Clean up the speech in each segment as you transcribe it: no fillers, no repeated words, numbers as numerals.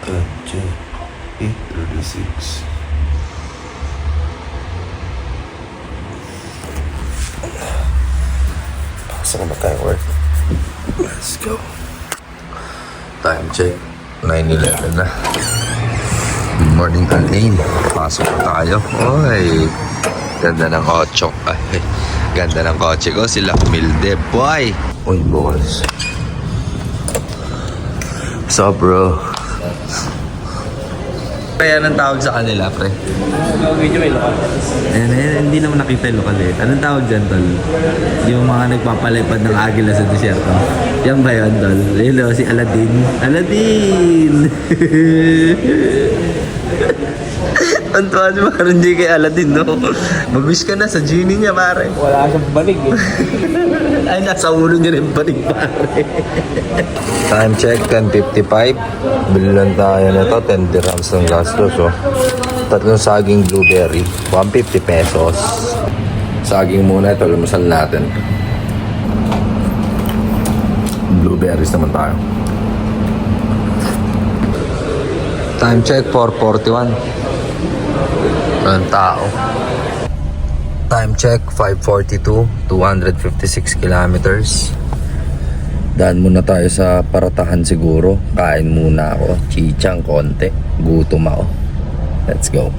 Gotcha. 8:36. Pasok na tayo work. Let's go. Time check. 9:11 na. Good morning, Alain. Pasok na tayo. Oy. Ganda ng kotse. Ay, ganda ng kotse ko. Sila Humilde. Boy. Uy, boss. What's up, bro? Kaya anong tawag sa kanila, pre? Hindi naman nakita yung lokal eh. Anong tawag dyan, tol? Yung mga nagpapalipad ng agila sa desierto. Yan ba yun, tol? Hello, si Aladdin. Aladdin! Ang tuwa niyo, parang hindi kay Aladdin, no? Mag-wish ka na sa genie niya, pare. Wala siyang balig eh. Ay, nasa ulo niya rin panig, pare. Time check, 10:55. Bililan tayo na to, 10 dirhams ng gastos, oh. Tatlong saging blueberry, 150 pesos. Saging muna ito, lumusal natin. Blueberries naman tayo. Time check, 4:41. Ang tao. Time check, 5:42, 256 kilometers. Daan muna tayo sa Paratahan siguro. Kain muna ako. Chichang konti. Gutom ako. Let's go.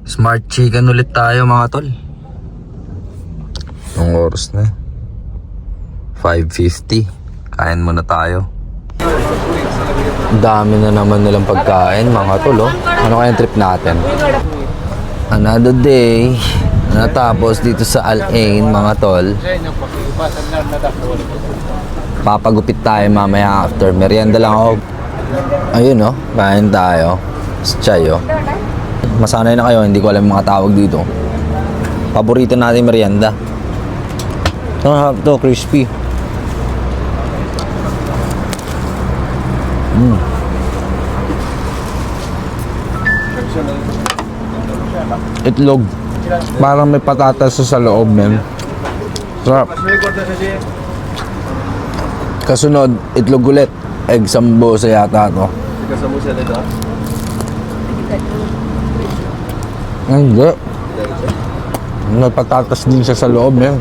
Smart chicken ulit tayo, mga tol. Ang oras na 5:50. Kain muna tayo. Dami na naman nilang pagkain, mga tol, oh. Ano kaya trip natin? Another day. Natapos dito sa Al Ain, mga tol. Papagupit tayo mamaya after. Merienda lang ako. Ayun, oh. Kain tayo. Chay, oh. Masanay na kayo, hindi ko alam mga tawag dito. Paborito natin merienda. Ito, to crispy. Itlog. Parang may patatas sa loob, men. Sarap. Kasunod, itlog ulit. Egg sambosa yata to. Hindi. May patatas din siya sa loob, men.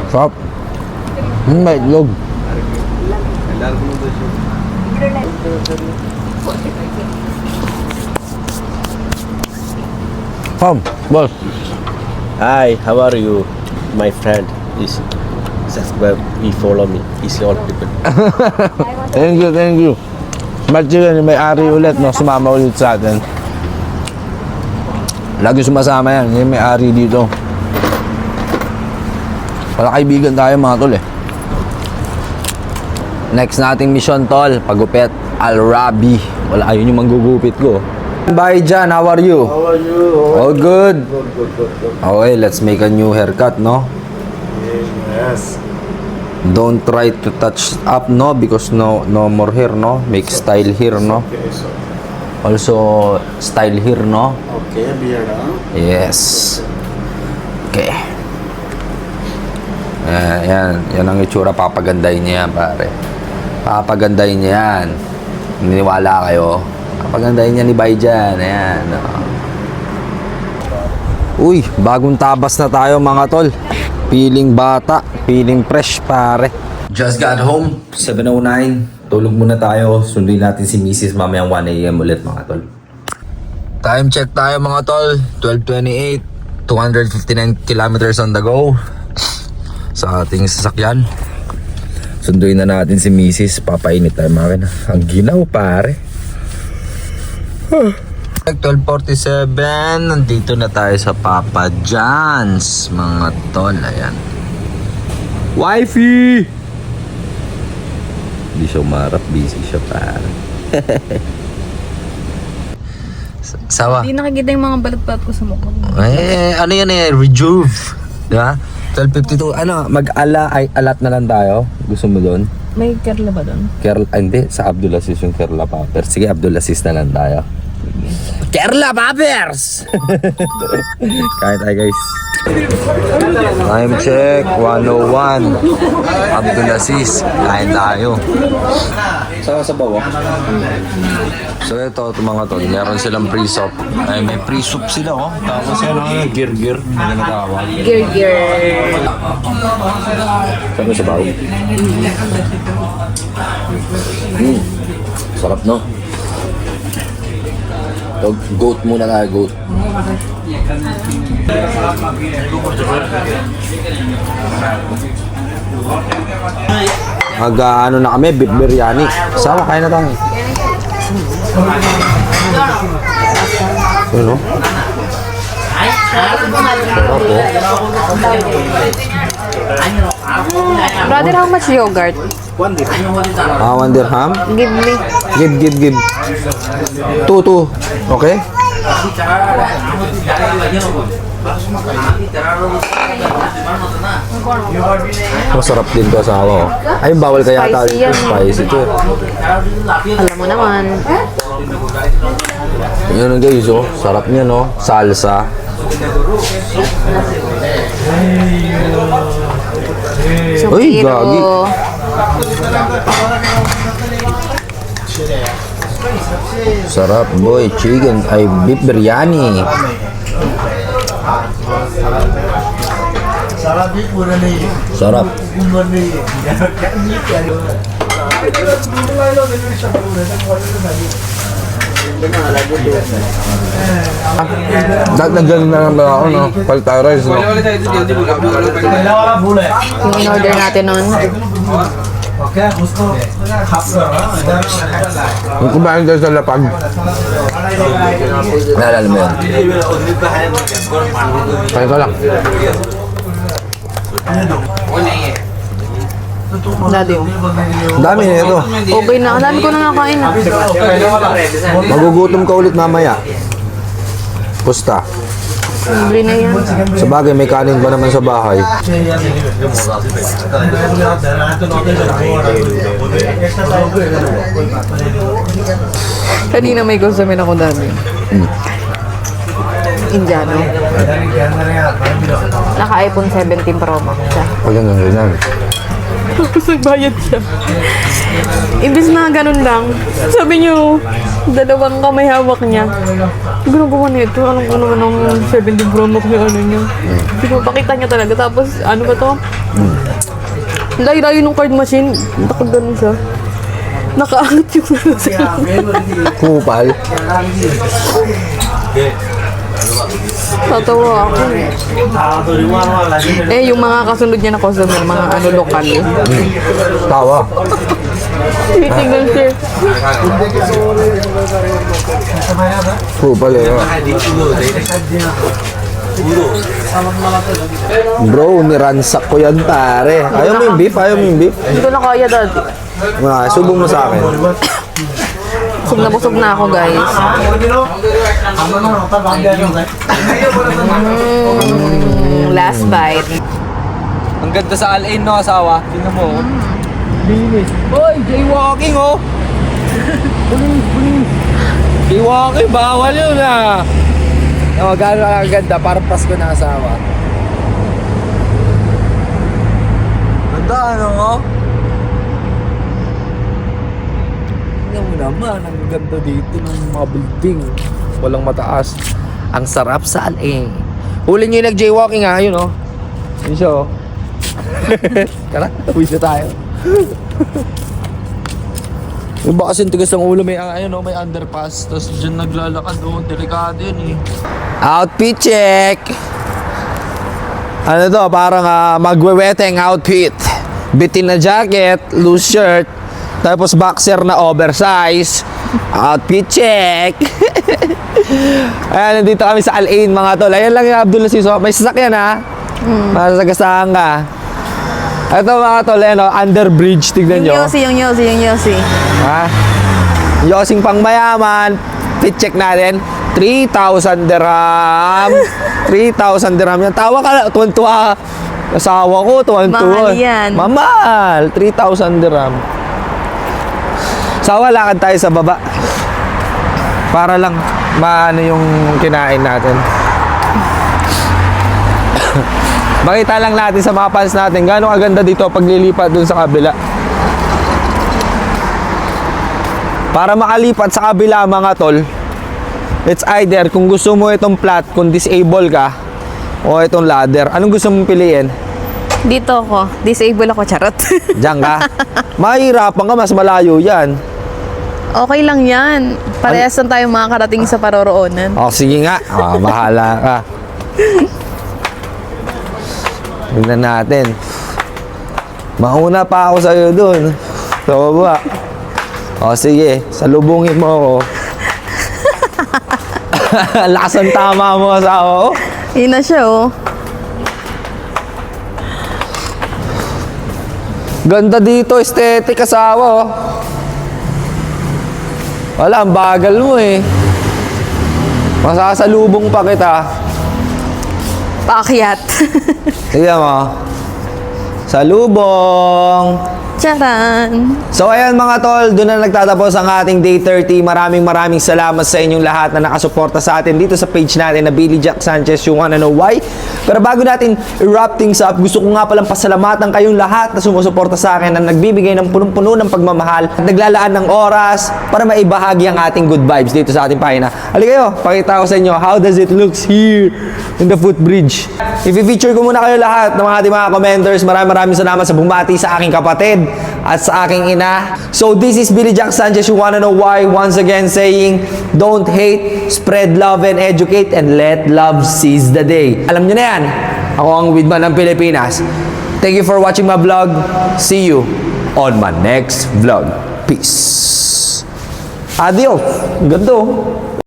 Sarap. May itlog. Come, boss. Hi, how are you? My friend is subscribe, he follow me. He's all people. Thank you. Smart chicken, may ari ulit, no? Sumama ulit sa atin. Lagi sumasama yan, yung may ari dito. Wala kaibigan tayo, mga tol, eh. Next nating mission, tol, pagupit, Al Rabi. Wala, ayun yung manggugupit ko. Bye, Jan, how are you? How are you? All good? Good. Okay, let's make a new haircut, no? Yes. Don't try to touch up, no? Because no more hair, no? Make style here, no? Okay, so. Also, style here, no? Okay, beard, huh? Yes. Okay. Yan ang itsura. Papagandahin niya yan, pare. Papagandahin niya yan. Niniwala kayo. Papagandahin niya ni Bay dyan. Ayan. Uy, bagong tabas na tayo, mga tol. Feeling bata. Feeling fresh, pare. Just got home. 7:09. Tulog muna tayo. Sunduin natin si Mrs. mamayang 1 AM ulit, mga tol. Time check tayo, mga tol. 12:28. 259 kilometers on the go. Sa ating sasakyan. Sunduin na natin si Mrs. Papainit tayo, mga. Ang ginaw, pare. 12:47. Nandito na tayo sa Papa John's, mga tol. Ayan. Wifey! Hindi siya umarap. Busy siya, pare. Sawa. Hindi nakikita yung mga balat-balat ko sa mukha. Ano yan eh? Rejuve. Diba? 12:52. Ano? Mag-ala, ay alat na lang tayo. Gusto mo doon? May kerla ba doon? Hindi. Sa Abdulaziz yung Kerla Paper. Sige, Abdulaziz na lang tayo. Kerala Poppers! Kain tayo guys. Time check, 101. Abdulaziz, kain tayo. Sa bawah. So ito mga tol, meron silang pre-soup. Ay, may pre-soup sila oh. Tapos ano, gir-gir. Ano na tawag? Gir-gir. Sabi sa bawah. Sarap no? So, goat muna tayo, goat. Ano na kami, beef biryani. Sama, kain na tayo. Yun no? Sarap oh. Brother, how much yogurt? 1 dirham? Give me. Give. 2. Okay? Masarap din to asawa oh. Ay, bawal kaya tayo. Spicy yan. Spicy to. Alam mo naman. Yun guys oh. Sarap niya no. Salsa. Isang Uy, kilo. gagi. Sarap boy. Chicken. Ay, beef biryani. Sarap. Dagdagan na lang ako no. Palta rice no. Yung in-order natin nun. Kung kumain tayo sa lapag. Naalala mo yun? Kain ka lang. Dati yung. Dami na ito. Okay na. Ang dami ko na nakain. Magugutom ka ulit mamaya. Pusta. Libre na yan. Sa bagay, may kanin ba naman sa bahay? Kanina may gusto ako dami. Indiano. Naka-iPhone 17 Pro Max siya. Pag ganyan. Tapos nagbayad siya. Imbis na ganun lang, sabi niyo, dalawang kamay hawak niya. Ginagawa nito, alam ko naman ang 17 Pro Max yung ano niya. Pakita niya talaga. Tapos, ano ba to? Layo-layo ng card machine. Nakaganon siya. Nakaangat yung Kupal. Tatawa ako. Eh, yung mga kasunod niya na customer, mga ano lokal. Tawa. Titignan siya. Kupal eh. Bro, niransak ko yan pare. Ayaw mo yung beef? Hindi ko na kaya dati. Subong mo sa akin. Busog na ako, guys. Last bite. Ang ganda sa Al-Ain no, asawa. Tingnan mo. Bilis. Hoy, jaywalking oh. Jaywalking, bawal yun ah. Oh, gano'n ang ganda, parang Pasko na asawa. Ganda ano oh. Tingnan mo naman, ang ganda dito ng mga building. Walang mataas. Ang sarap sa Al-Ain. Huli nyo yung nag-jaywalking ha, yun oh. Yun siya oh. Tara, tawid na tayo. Yung ba kasing tigas ng ulo, may ayun oh, may underpass. Tapos dyan naglalakad oh, delikado yun eh. Outfit check! Ano to, parang magweweteng outfit. Bitin na jacket, loose shirt, tapos boxer na oversize. Outfit check! Ayan, nandito kami sa Al-Ain mga tol. Ayan lang yung Abdulaziz. May sasakyan ha. Masasagasahan ka. Ito mga tol, ayan o, under bridge. Tignan nyo. Yung Yossi. Ha? Yosing pang mayaman. Fit check natin. 3,000 dirham. 3,000 dirham yan. Tawa ka, tuwan-tuwa. Asawa ko, tuwan-tuwa. Mahal yan. Mamahal. 3,000 dirham. Sawa, lakad tayo sa baba. Para lang maano yung kinain natin. Makita lang natin sa mga fans natin gaano kaganda dito pag lilipat dun sa kabila. Para makalipat sa kabila mga tol, it's either kung gusto mo itong flat, kung disable ka, o itong ladder. Anong gusto mong piliin? Dito ako. Disable ako, charot. Diyan ka? Mahirapan ka, mas malayo yan. Okay lang yan. Parehas lang tayo makakarating sa paroroonan. O, sige nga. Bahala ka. Tingnan natin. Mauna pa ako sa'yo dun. Sa baba. O, sige. Salubungin mo ako. Lakas ang tama mo sa ako. Yun na siya, oh. Ganda dito. Aesthetic asawa, oh. Wala, ang bagal mo eh. Masasalubong pa kita. Paakyat. Tignan mo. Salubong. Charan. So ayan mga tol, doon na nagtatapos ang ating Day 30. Maraming salamat sa inyong lahat na nakasuporta sa atin dito sa page natin na Billy Jack Sanchez, yung wanna know why. Pero bago natin i-wrap things up, gusto ko nga palang pasalamatan kayong lahat na sumusuporta sa akin, na nagbibigay ng punong-puno ng pagmamahal at naglalaan ng oras para maibahagi ang ating good vibes dito sa ating pahina. Halika kayo, pakita ko sa inyo how does it looks here in the footbridge. I-feature ko muna kayo lahat ng ating mga commenters. Maraming salamat sa bumati sa aking kapatid at sa aking ina. So this is Billy Jack Sanchez, you wanna know why, once again saying, don't hate, spread love and educate, and let love seize the day. Alam nyo na yan, ako ang Widman ng Pilipinas. Thank you for watching my vlog. See you on my next vlog. Peace. Adios. Ganda.